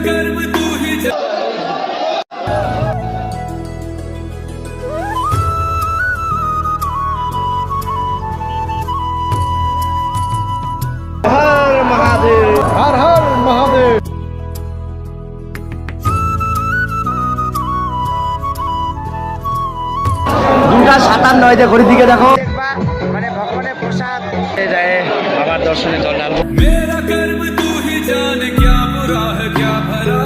कर्म तू ही हर महादेव, हर हर महादेव। 2:57 ঘড়ির দিকে দেখো মানে ভগবানের প্রসাদ যায় বাবার দর্শনে জল ঢালবো। मेरा कर्म तू ही जान क्या बुरा है क्या भला।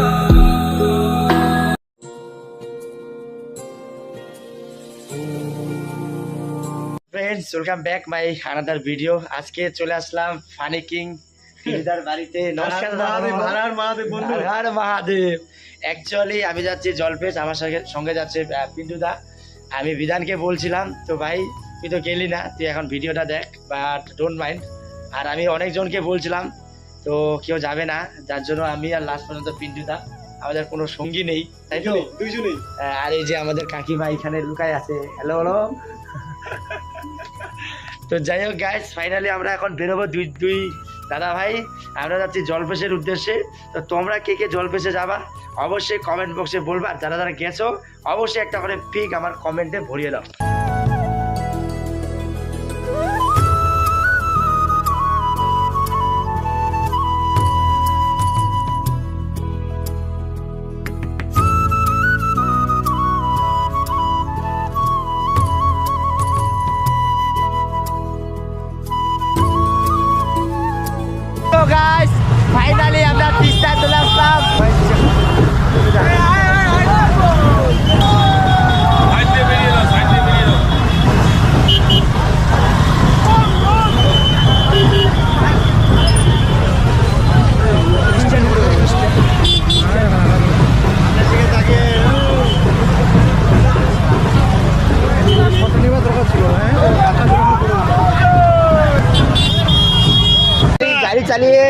Friends, welcome back my another video. আজকে চলে আসলাম ফানি কিং ফিরিদার বাড়িতে। নমস্কার হর মহাদেব। অ্যাকচুয়ালি আমি যাচ্ছি জলপেশ, আমার সঙ্গে যাচ্ছে পিন্টুদা। আমি বিধানকে বলছিলাম তো ভাই তুই তো গেলি না, তুই এখন ভিডিওটা দেখ, বাট ডোন্ট মাইন্ড। আর আমি অনেকজনকে বলছিলাম তো কেউ যাবে না, যার জন্য আমি আর লাস্ট পর্যন্ত পিন্টুদা, আমাদের কোনো সঙ্গী নেই, তাই তো দুইজনেই। আর এই যে আমাদের কাকিমা এখানে লুকায় আছে। Hello hello. তো যাই হোক গাইস, ফাইনালি আমরা এখন বেরোবো দুই দাদা ভাই। আমরা যাচ্ছি জলপেশের উদ্দেশ্যে। তো তোমরা কে কে জলপেশে যাবা অবশ্যই কমেন্ট বক্সে বলবা। যারা যারা গেছো অবশ্যই একটা করে পিক আমার কমেন্টে ভরিয়ে দাও। গাইস, ফাইনালি আমরা তিস্তায় চলে আসলাম। গাড়ি চালিয়ে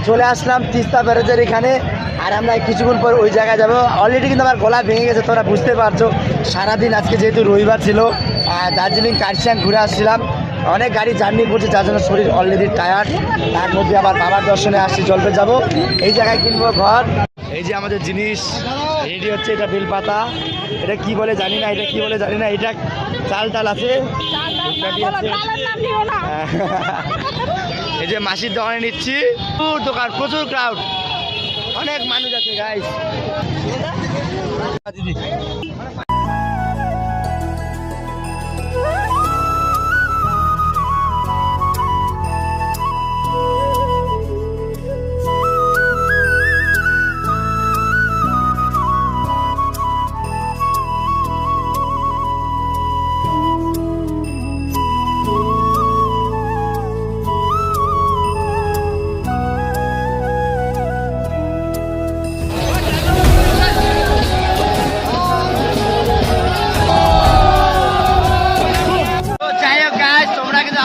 চলে আসলাম তিস্তা ব্যারেজের এখানে। আর আমরা কিছুক্ষণ পর ওই জায়গায় যাবো। অলরেডি কিন্তু আমার গলা ভেঙে গেছে, তোমরা বুঝতে পারছো। সারাদিন আজকে যেহেতু রবিবার ছিল, দার্জিলিং কার্শিয়াং ঘুরে আসছিলাম, অনেক গাড়ি জার্নি করছে, যার জন্য শরীর অলরেডি টায়ার্ড। তার মধ্যে আবার বাবার দর্শনে আসছি, জলপে যাব। এই জায়গায় কিনবো ঘর। এই যে আমাদের জিনিস রেডি হচ্ছে। এটা বেলপাতা, এটা কি বলে জানি না, এটা কি বলে জানি না। এটা চাল টাল আছে। এই যে মাসির দোকানে নিচ্ছি, দোকান প্রচুর ক্রাউড, অনেক মানুষ আছে গাইস। দিদি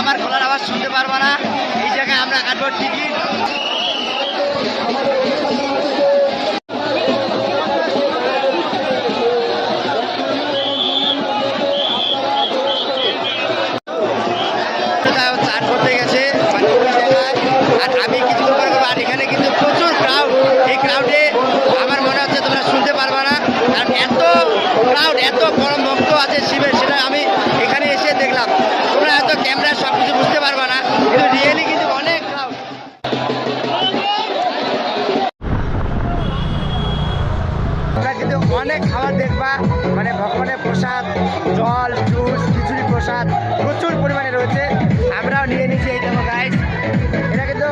আমার গলার আওয়াজ শুনতে পারবা না। এই জায়গায় আমরা কাটবো টিকিট। চান করতে গেছে আর আমি কিছু করবো। আর এখানে কিন্তু প্রচুর ক্রাউড। এই ক্রাউডে আমার মনে হচ্ছে তোমরা শুনতে পারবা না, কারণ এত ক্রাউড, এত পরম ভক্ত আছে শিবের, সেটা আমি এখানে এসে দেখলাম। তোমরা এত ক্যামেরা সব কিছু বুঝতে পারবা না, কিন্তু রিয়েলি কিন্তু অনেক ক্রাউড। তোমরা কিন্তু অনেক খাবার দেখবা, মানে ভগবানের প্রসাদ, জল, জুস, খিচুড়ি প্রসাদ প্রচুর পরিমাণে রয়েছে। আমরাও নিয়ে নিচ্ছি এই দেখো গাইস। এটা কিন্তু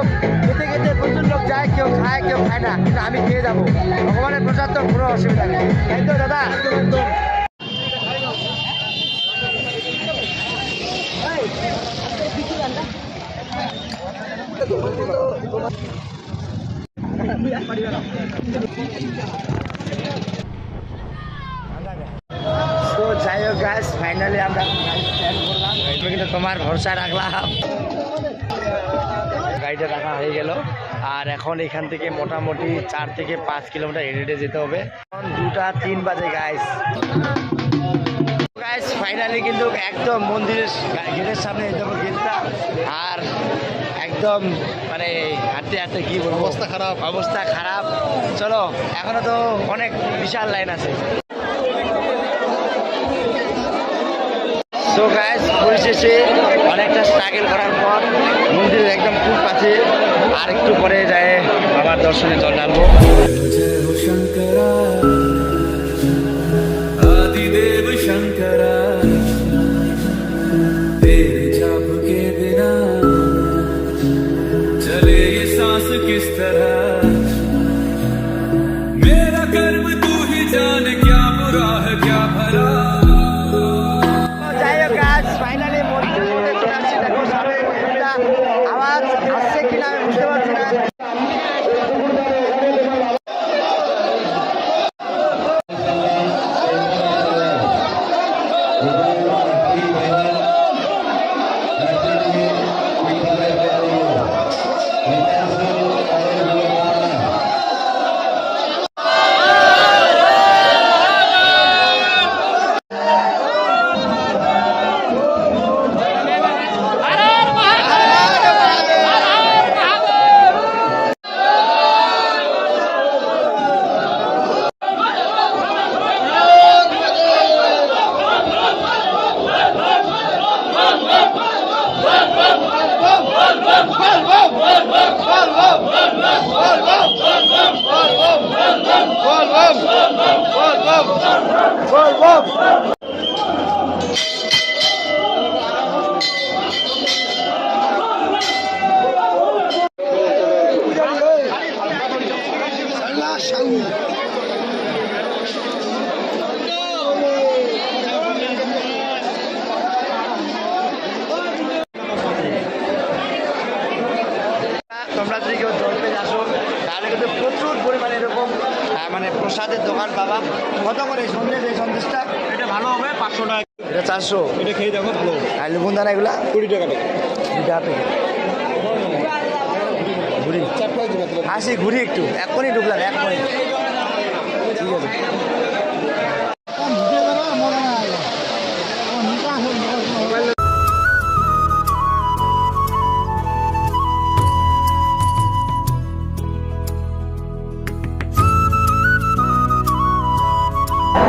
খেতে খেতে প্রচুর লোক যায়, কেউ খায় কেউ খায় না, কিন্তু আমি খেয়ে যাবো। ভগবানের প্রসাদ তো কোনো অসুবিধা নেই, তাই তো দাদা? একদম। তো যাই হোক গাইস, ফাইনালি আমরা প্ল্যান করলাম, কিন্তু তোমার ভরসা রাখলাম। গাড়িটা রাখা হয়ে গেল। আর এখন এখান থেকে মোটামুটি 4 থেকে 5 কিলোমিটার হেঁটে যেতে হবে। এখন 2:03 বাজে গাইস। গাইস ফাইনালি কিন্তু একদম মন্দিরের গেটের সামনে যেতে হবে, গেটটা। আর একদম মানে হাঁটতে হাঁটতে কি বলবো, অবস্থা খারাপ। চলো এখনো তো অনেক বিশাল লাইন আছে। সো গাইস পরিশেষে অনেকটা স্ট্রাগল করার পর মন্দিরের একদম খুব কাছে আর একটু পরে যায় বাবার দর্শনে জল ঢালবো। जय हो शंकरा आदिदेव शंकरा तेरे जाप के बिना चले ये सांस किस तरह मेरा कर्म तू ही जान क्या बुरा है क्या भला যাই হোক গাছ ফাইনালি মন্দিরের মধ্যে চলে আসছি। দেখো সামনে একটা আওয়াজ আসছে কিনা আমি বুঝতে পারছি না। তোমরা যদি কেউ জলপে আসো তাহলে কিন্তু প্রচুর পরিমাণে এরকম মানে প্রসাদের দোকান পাবা। কত করে সন্দেশ এই সন্দেশটা? এটা ভালো হবে 500 টাকা। এটা 400। এটা খেয়ে দেখো ভালো হবে। আর লুবন দানা এগুলা 20 টাকা প্যাকেট। 2 টাকা প্যাকেট। ঘুরি হাসি ঘুরি একটু এখনই ঢুকলাম এখনই। ঠিক আছে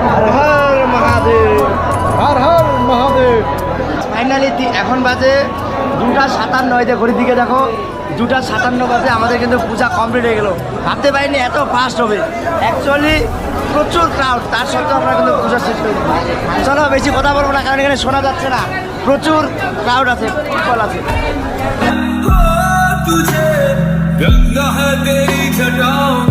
হর হর মহাদেব, হর হর মহাদেব। ফাইনালি এখন বাজে 2:57। ঘড়ির দিকে দেখো 2:57 বাজে। আমাদের কিন্তু পূজা কমপ্লিট হয়ে গেল। ভাবতে পারিনি এত ফাস্ট হবে। অ্যাকচুয়ালি প্রচুর ক্রাউড, তার সত্ত্বেও আমরা কিন্তু পূজা শেষ করে দিই। চলো বেশি কথা বলবো না, কারণ এখানে শোনা যাচ্ছে না, প্রচুর ক্রাউড আছে, ফল আছে। तुझे गंगा है तेरी जटाओं